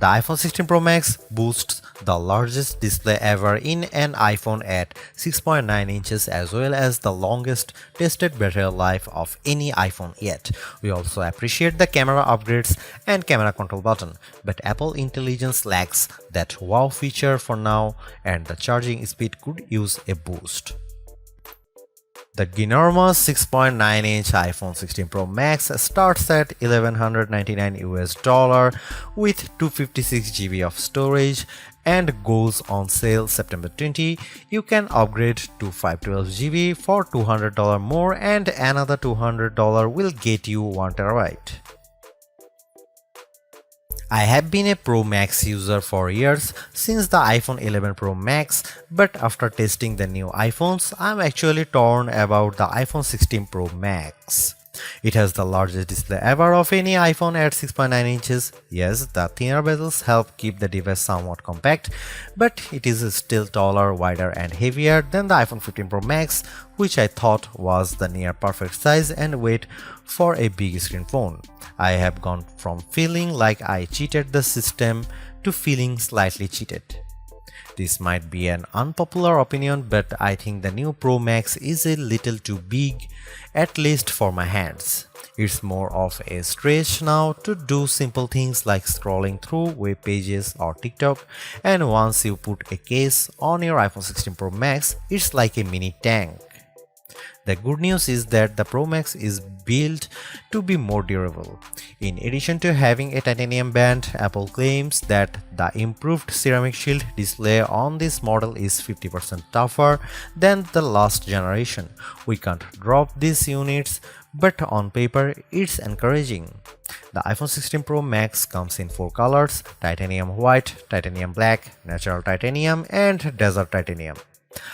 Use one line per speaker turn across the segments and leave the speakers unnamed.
The iPhone 16 Pro Max boasts the largest display ever in an iPhone at 6.9 inches as well as the longest tested battery life of any iPhone yet. We also appreciate the camera upgrades and camera control button, but Apple Intelligence lacks that wow feature for now and the charging speed could use a boost. The ginormous 6.9-inch iPhone 16 Pro Max starts at $1,199 with 256 GB of storage and goes on sale September 20. You can upgrade to 512 GB for $200 more and another $200 will get you 1 TB. I have been a Pro Max user for years since the iPhone 11 Pro Max, but after testing the new iPhones, I'm actually torn about the iPhone 16 Pro Max. It has the largest display ever of any iPhone at 6.9 inches. Yes, the thinner bezels help keep the device somewhat compact, but it is still taller, wider and heavier than the iPhone 15 Pro Max, which I thought was the near perfect size and weight for a big screen phone. I have gone from feeling like I cheated the system to feeling slightly cheated. This might be an unpopular opinion, but I think the new Pro Max is a little too big, at least for my hands. It's more of a stretch now to do simple things like scrolling through web pages or TikTok, and once you put a case on your iPhone 16 Pro Max, it's like a mini tank. The good news is that the Pro Max is built to be more durable. In addition to having a titanium band, Apple claims that the improved ceramic shield display on this model is 50% tougher than the last generation. We can't drop these units, but on paper it's encouraging. The iPhone 16 Pro Max comes in 4 colors: titanium white, titanium black, natural titanium and desert titanium.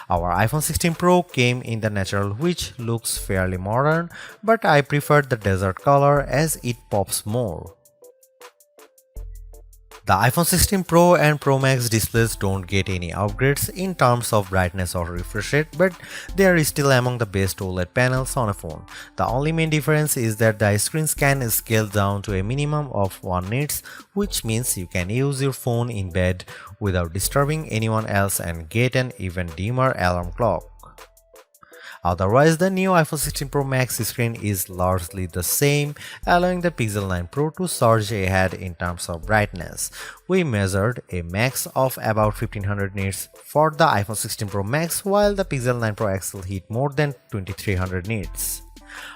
Our iPhone 16 Pro came in the natural, which looks fairly modern, but I prefer the desert color as it pops more. The iPhone 16 Pro and Pro Max displays don't get any upgrades in terms of brightness or refresh rate, but they are still among the best OLED panels on a phone. The only main difference is that the screens can scale down to a minimum of 1 nits, which means you can use your phone in bed without disturbing anyone else and get an even dimmer alarm clock. Otherwise, the new iPhone 16 Pro Max screen is largely the same, allowing the Pixel 9 Pro to surge ahead in terms of brightness. We measured a max of about 1500 nits for the iPhone 16 Pro Max, while the Pixel 9 Pro XL hit more than 2300 nits.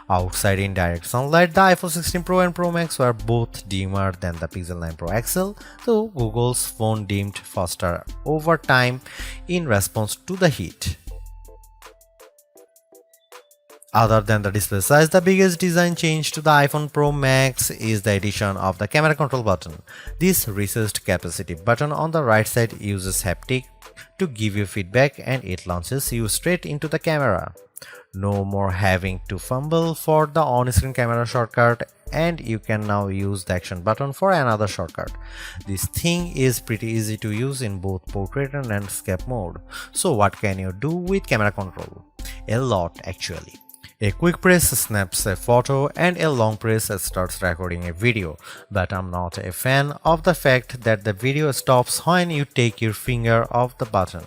Outside in direct sunlight, the iPhone 16 Pro and Pro Max were both dimmer than the Pixel 9 Pro XL, though Google's phone dimmed faster over time in response to the heat. Other than the display size, the biggest design change to the iPhone Pro Max is the addition of the camera control button. This recessed capacitive button on the right side uses haptic to give you feedback and it launches you straight into the camera. No more having to fumble for the on-screen camera shortcut, and you can now use the action button for another shortcut. This thing is pretty easy to use in both portrait and landscape mode. So what can you do with camera control? A lot actually. A quick press snaps a photo and a long press starts recording a video, but I'm not a fan of the fact that the video stops when you take your finger off the button.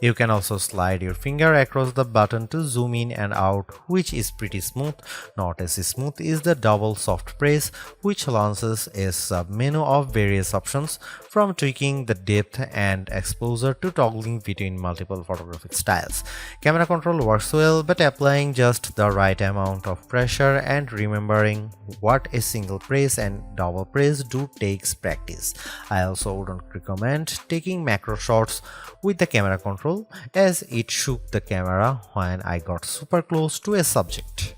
You can also slide your finger across the button to zoom in and out, which is pretty smooth. Not as smooth is the double soft press, which launches a sub-menu of various options, from tweaking the depth and exposure to toggling between multiple photographic styles. Camera control works well, but applying just the right amount of pressure and remembering what a single press and double press do takes practice. I also wouldn't recommend taking macro shots with the camera control, as it shook the camera when I got super close to a subject.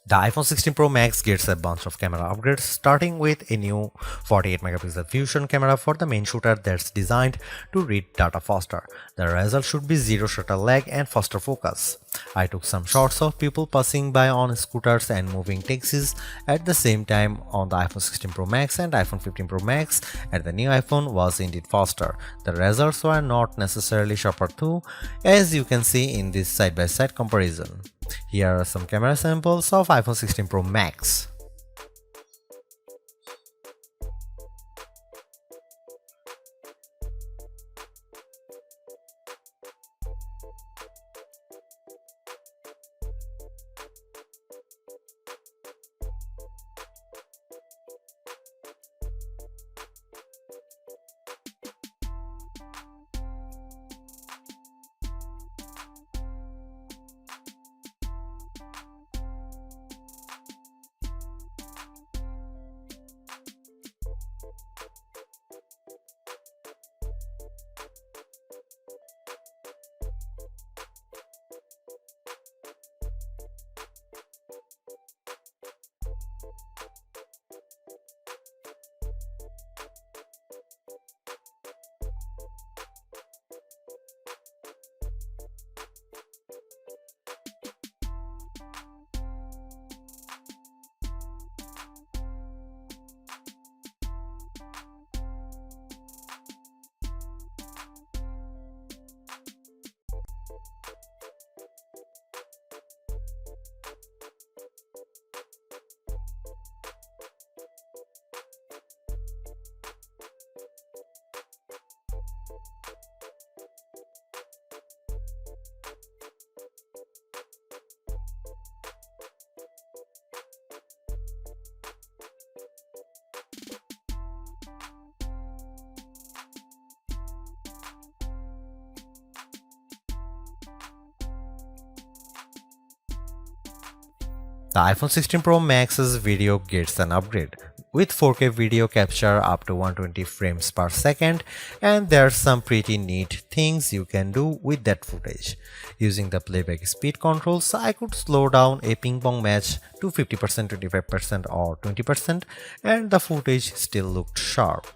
The iPhone 16 Pro Max gets a bunch of camera upgrades, starting with a new 48 megapixel fusion camera for the main shooter that's designed to read data faster. The result should be zero shutter lag and faster focus. I took some shots of people passing by on scooters and moving taxis at the same time on the iPhone 16 Pro Max and iPhone 15 Pro Max, and the new iPhone was indeed faster. The results were not necessarily sharper though, as you can see in this side-by-side comparison. Here are some camera samples of iPhone 16 Pro Max. The iPhone 16 Pro Max's video gets an upgrade with 4K video capture up to 120 frames per second, and there's some pretty neat things you can do with that footage. Using the playback speed controls, I could slow down a ping pong match to 50%, 25% or 20%, and the footage still looked sharp.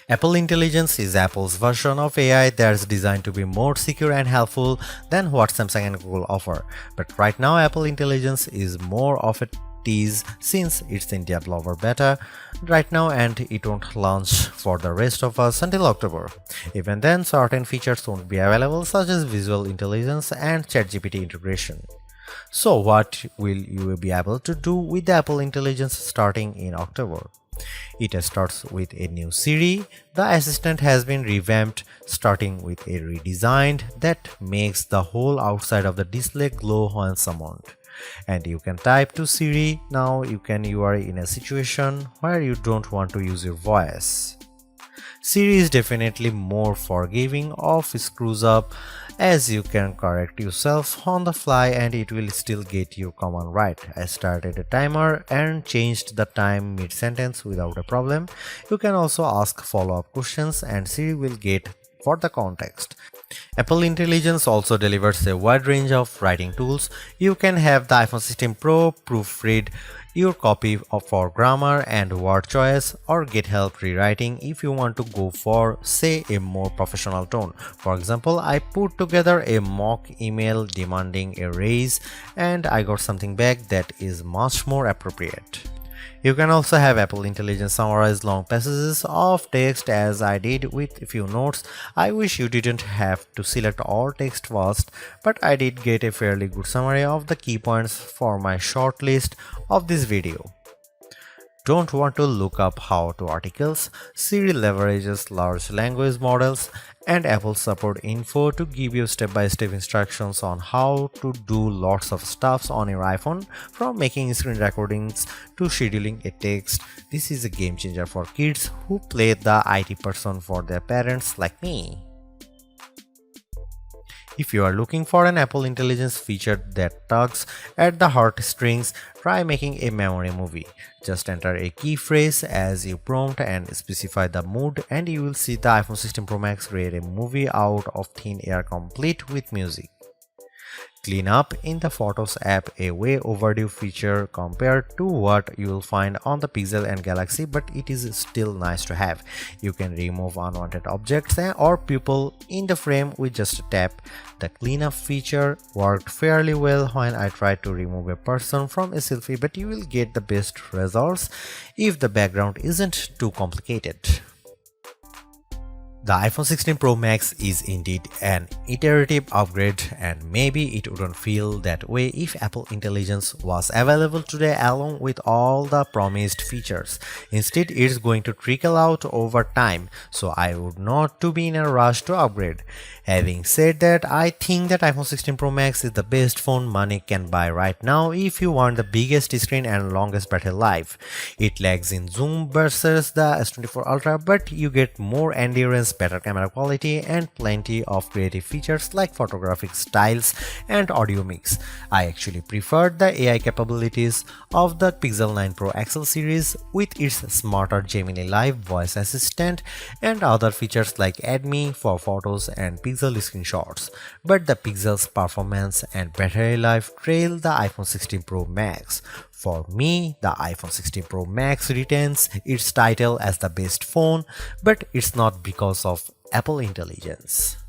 Apple Intelligence is Apple's version of AI that's designed to be more secure and helpful than what Samsung and Google offer. But right now, Apple Intelligence is more of a tease since it's in developer beta right now and it won't launch for the rest of us until October. Even then, certain features won't be available such as visual intelligence and ChatGPT integration. So what will you be able to do with the Apple Intelligence starting in October? It starts with a new Siri. The assistant has been revamped, starting with a redesigned that makes the whole outside of the display glow when summoned. And you can type to Siri. Now you are in a situation where you don't want to use your voice. Siri is definitely more forgiving of screws up, as you can correct yourself on the fly and it will still get your command right. I started a timer and changed the time mid-sentence without a problem. You can also ask follow-up questions and Siri will get for the context. Apple Intelligence also delivers a wide range of writing tools. You can have the iPhone 16 Pro proofread your copy for grammar and word choice, or get help rewriting if you want to go for, say, a more professional tone. For example, I put together a mock email demanding a raise and I got something back that is much more appropriate. You can also have Apple Intelligence summarize long passages of text as I did with a few notes. I wish you didn't have to select all text first, but I did get a fairly good summary of the key points for my short list of this video. Don't want to look up how-to articles? Siri leverages large language models and Apple support info to give you step-by-step instructions on how to do lots of stuffs on your iPhone, from making screen recordings to scheduling a text. This is a game changer for kids who play the IT person for their parents like me. If you are looking for an Apple Intelligence feature that tugs at the heartstrings, try making a memory movie. Just enter a key phrase as you prompt and specify the mood, and you will see the iPhone 16 Pro Max create a movie out of thin air complete with music. Clean up in the Photos app, a way overdue feature compared to what you will find on the Pixel and Galaxy, but it is still nice to have. You can remove unwanted objects or people in the frame with just a tap. The cleanup feature worked fairly well when I tried to remove a person from a selfie, but you will get the best results if the background isn't too complicated. The iPhone 16 Pro Max is indeed an iterative upgrade, and maybe it wouldn't feel that way if Apple Intelligence was available today along with all the promised features. Instead, it's going to trickle out over time, so I would not to be in a rush to upgrade. Having said that, I think that iPhone 16 Pro Max is the best phone money can buy right now if you want the biggest screen and longest battery life. It lags in zoom versus the S24 Ultra, but you get more endurance, better camera quality, and plenty of creative features like photographic styles and audio mix. I actually preferred the AI capabilities of the Pixel 9 Pro XL series with its smarter Gemini Live voice assistant and other features like Add Me for photos and Pixel screenshots. But the Pixel's performance and battery life trail the iPhone 16 Pro Max. For me, the iPhone 16 Pro Max retains its title as the best phone, but it's not because of Apple Intelligence.